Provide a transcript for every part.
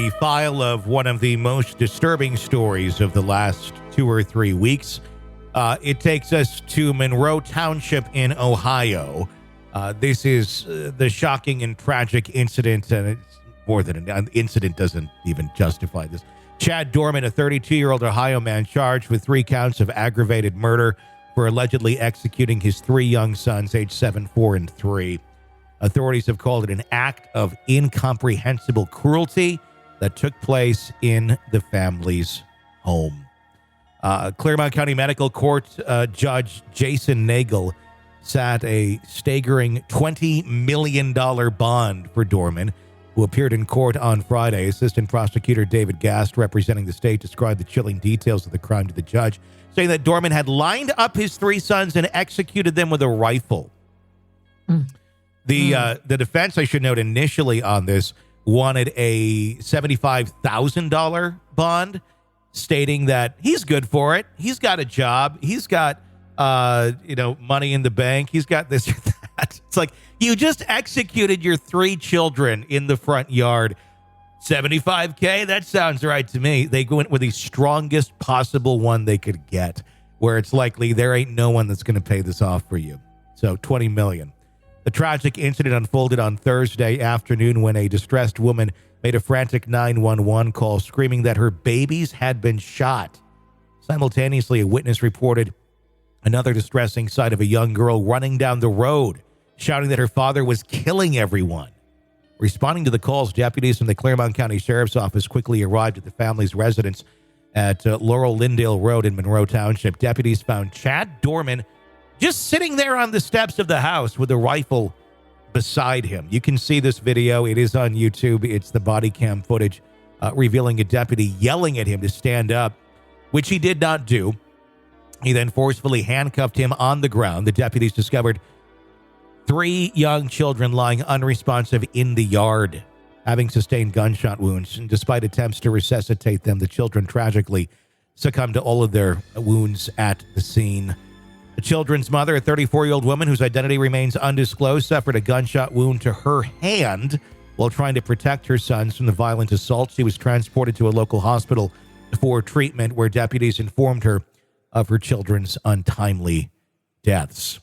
the file of one of the most disturbing stories of the last 2 or 3 weeks. It takes us to Monroe Township in Ohio. This is the shocking and tragic incident, and it's more than an incident, doesn't even justify this. Chad Doerman, a 32-year-old Ohio man charged with 3 counts of aggravated murder for allegedly executing his 3 young sons, aged 7, 4, and 3. Authorities have called it an act of incomprehensible cruelty that took place in the family's home. Claremont County Medical Court Judge Jason Nagel sat a staggering $20 million bond for Doerman, who appeared in court on Friday. Assistant Prosecutor David Gast, representing the state, described the chilling details of the crime to the judge, saying that Doerman had lined up his 3 sons and executed them with a rifle. The defense, I should note, initially on this wanted a $75,000 bond, stating that he's good for it. He's got a job. He's got, money in the bank. He's got this or that. It's like, you just executed your 3 children in the front yard. $75K? That sounds right to me. They went with the strongest possible one they could get, where it's likely there ain't no one that's going to pay this off for you. So $20 million. The tragic incident unfolded on Thursday afternoon when a distressed woman made a frantic 911 call screaming that her babies had been shot. Simultaneously, a witness reported another distressing sight of a young girl running down the road, shouting that her father was killing everyone. Responding to the calls, deputies from the Claremont County Sheriff's Office quickly arrived at the family's residence at Laurel Lindale Road in Monroe Township. Deputies found Chad Doerman just sitting there on the steps of the house with a rifle beside him. You can see this video. It is on YouTube. It's the body cam footage revealing a deputy yelling at him to stand up, which he did not do. He then forcefully handcuffed him on the ground. The deputies discovered 3 young children lying unresponsive in the yard, having sustained gunshot wounds. And despite attempts to resuscitate them, the children tragically succumbed to all of their wounds at the scene. The children's mother, a 34-year-old woman whose identity remains undisclosed, suffered a gunshot wound to her hand while trying to protect her sons from the violent assault. She was transported to a local hospital for treatment, where deputies informed her of her children's untimely deaths.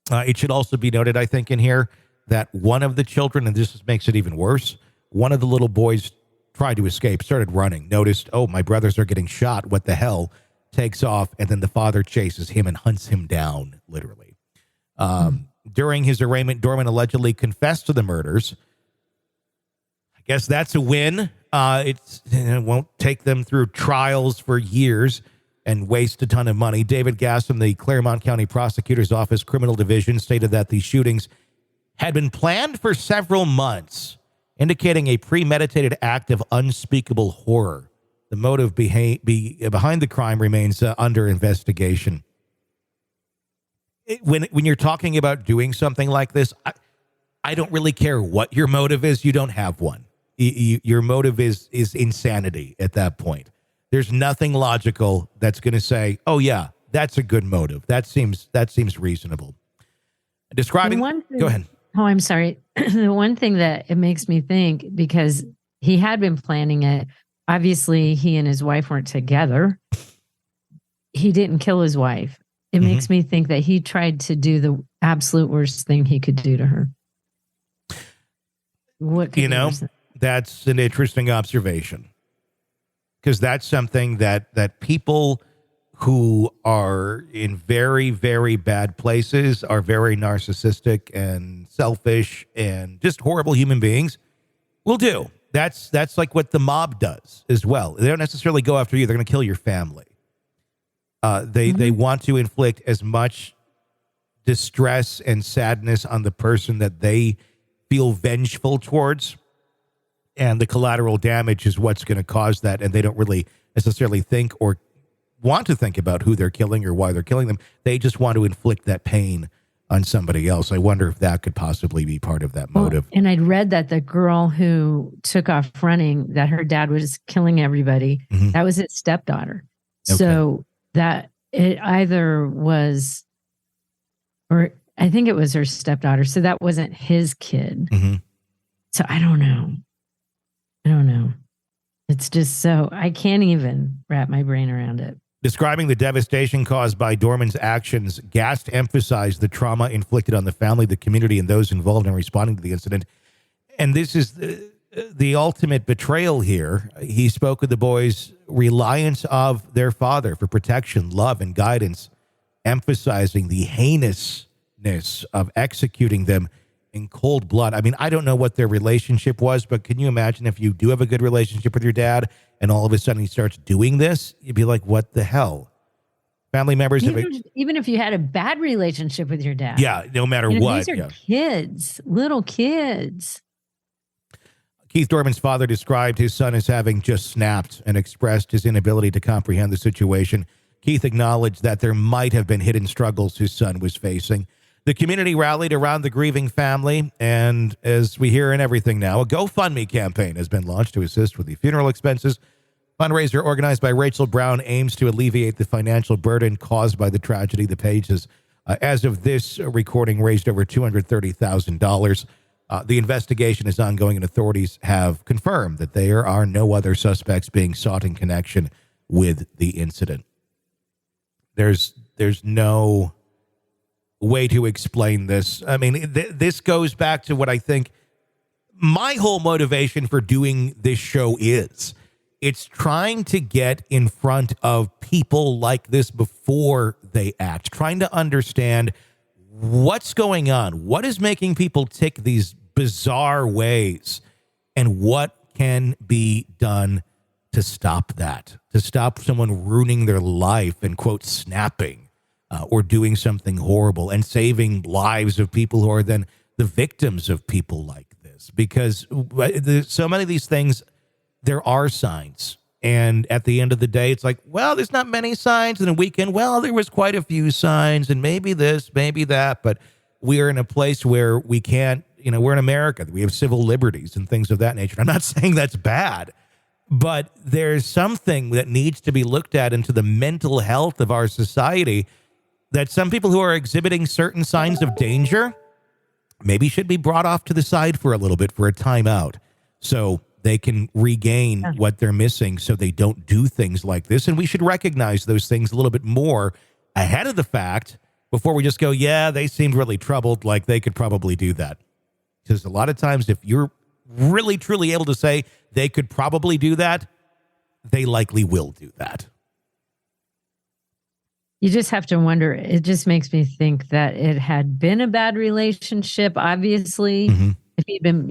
It should also be noted, I think, in here that one of the children, and this makes it even worse, one of the little boys tried to escape, started running, noticed, oh, my brothers are getting shot, what the hell, takes off, and then the father chases him and hunts him down, literally. During his arraignment, Doerman allegedly confessed to the murders. I guess that's a win. It won't take them through trials for years and waste a ton of money. David Gast from the Claremont County Prosecutor's Office Criminal Division stated that the shootings had been planned for several months, indicating a premeditated act of unspeakable horror. The motive behind the crime remains under investigation. When you're talking about doing something like this, I don't really care what your motive is. You don't have one. Your motive is insanity at that point. There's nothing logical that's going to say, "Oh yeah, that's a good motive. That seems reasonable." Describing. Go ahead. Oh, I'm sorry. The one thing that it makes me think, because he had been planning it. Obviously, he and his wife weren't together. He didn't kill his wife. It makes me think that he tried to do the absolute worst thing he could do to her. What could that's an interesting observation, because that's something that people who are in very, very bad places, are very narcissistic and selfish and just horrible human beings, will do. That's like what the mob does as well. They don't necessarily go after you. They're going to kill your family. They want to inflict as much distress and sadness on the person that they feel vengeful towards. And the collateral damage is what's going to cause that. And they don't really necessarily think or want to think about who they're killing or why they're killing them. They just want to inflict that pain on somebody else. I wonder if that could possibly be part of that motive. And I'd read that the girl who took off running, that her dad was killing everybody, that was his stepdaughter. Okay. So that it either was, or I think it was her stepdaughter. So that wasn't his kid. So I don't know. I don't know. It's just so, I can't even wrap my brain around it. Describing the devastation caused by Doerman's actions, Gast emphasized the trauma inflicted on the family, the community, and those involved in responding to the incident. And this is the ultimate betrayal here. He spoke of the boys' reliance of their father for protection, love, and guidance, emphasizing the heinousness of executing them in cold blood. I mean, I don't know what their relationship was, but can you imagine if you do have a good relationship with your dad and all of a sudden he starts doing this? You'd be like, what the hell? Family members even if you had a bad relationship with your dad. Yeah, no matter what. These are kids, little kids. Keith Doerman's father described his son as having just snapped and expressed his inability to comprehend the situation. Keith acknowledged that there might have been hidden struggles his son was facing. The community rallied around the grieving family, and as we hear in everything now, a GoFundMe campaign has been launched to assist with the funeral expenses. Fundraiser organized by Rachel Brown aims to alleviate the financial burden caused by the tragedy. The page has, as of this recording, raised over $230,000. The investigation is ongoing, and authorities have confirmed that there are no other suspects being sought in connection with the incident. There's no way to explain this. I mean, this goes back to what I think my whole motivation for doing this show is. It's trying to get in front of people like this before they act, trying to understand what's going on, what is making people tick these bizarre ways, and what can be done to stop that, to stop someone ruining their life and, quote, snapping or doing something horrible and saving lives of people who are then the victims of people like this. Because so many of these things, there are signs. And at the end of the day, it's like, well, there's not many signs. And a weekend, well, there was quite a few signs, and maybe this, maybe that. But we are in a place where we can't, we're in America. We have civil liberties and things of that nature. I'm not saying that's bad, but there's something that needs to be looked at into the mental health of our society, that some people who are exhibiting certain signs of danger maybe should be brought off to the side for a little bit, for a timeout, so they can regain what they're missing, so they don't do things like this. And we should recognize those things a little bit more ahead of the fact before we just go, yeah, they seemed really troubled, like they could probably do that. Because a lot of times, if you're really, truly able to say they could probably do that, they likely will do that. You just have to wonder. It just makes me think that it had been a bad relationship, obviously. Mm-hmm. If he'd been,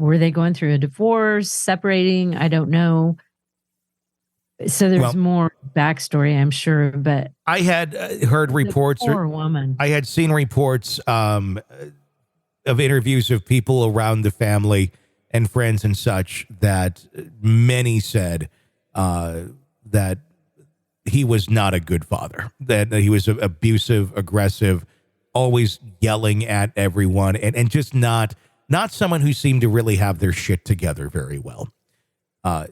were they going through a divorce, separating? I don't know. So there's more backstory, I'm sure. But I had heard reports. Poor woman. I had seen reports of interviews of people around the family and friends and such, that many said that he was not a good father, that he was abusive, aggressive, always yelling at everyone, and just not someone who seemed to really have their shit together very well.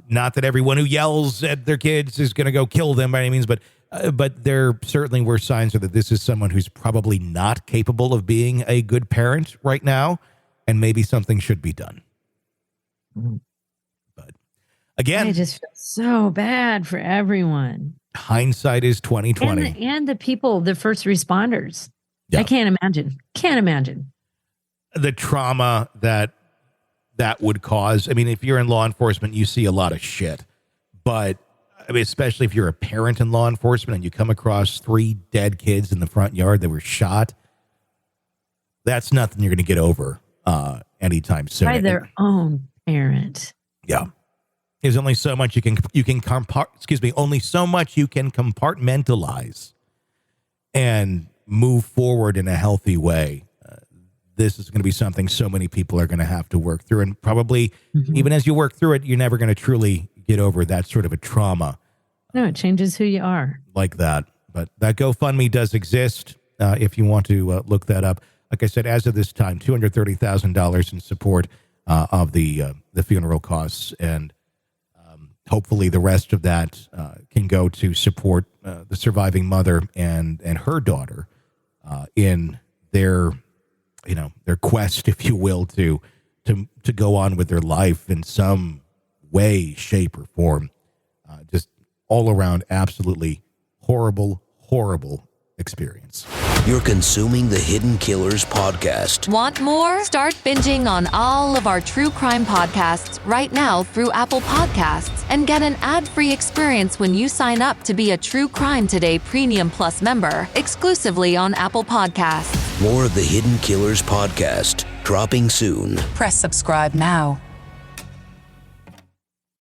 Not that everyone who yells at their kids is going to go kill them by any means, but there certainly were signs that this is someone who's probably not capable of being a good parent right now, and maybe something should be done. But again, I just feel so bad for everyone. Hindsight is 20/20, and the people, the first responders. Yeah. I can't imagine the trauma that would cause. I mean, if you're in law enforcement, you see a lot of shit, but I mean, especially if you're a parent in law enforcement and you come across 3 dead kids in the front yard that were shot, that's nothing you're going to get over anytime soon. By their own parent. Yeah. There's only so much only so much you can compartmentalize and move forward in a healthy way. This is going to be something so many people are going to have to work through, and probably even as you work through it, you're never going to truly get over that sort of a trauma. No, it changes who you are. Like that. But that GoFundMe does exist if you want to look that up. Like I said, as of this time, $230,000 in support of the funeral costs, and hopefully the rest of that can go to support the surviving mother and her daughter in their quest, if you will, to go on with their life in some way, shape, or form. Just all around, absolutely horrible, horrible experience. You're consuming the Hidden Killers podcast. Want more? Start binging on all of our true crime podcasts right now through Apple Podcasts and get an ad-free experience when you sign up to be a True Crime Today Premium Plus member exclusively on Apple Podcasts. More of the Hidden Killers podcast dropping soon. Press subscribe now.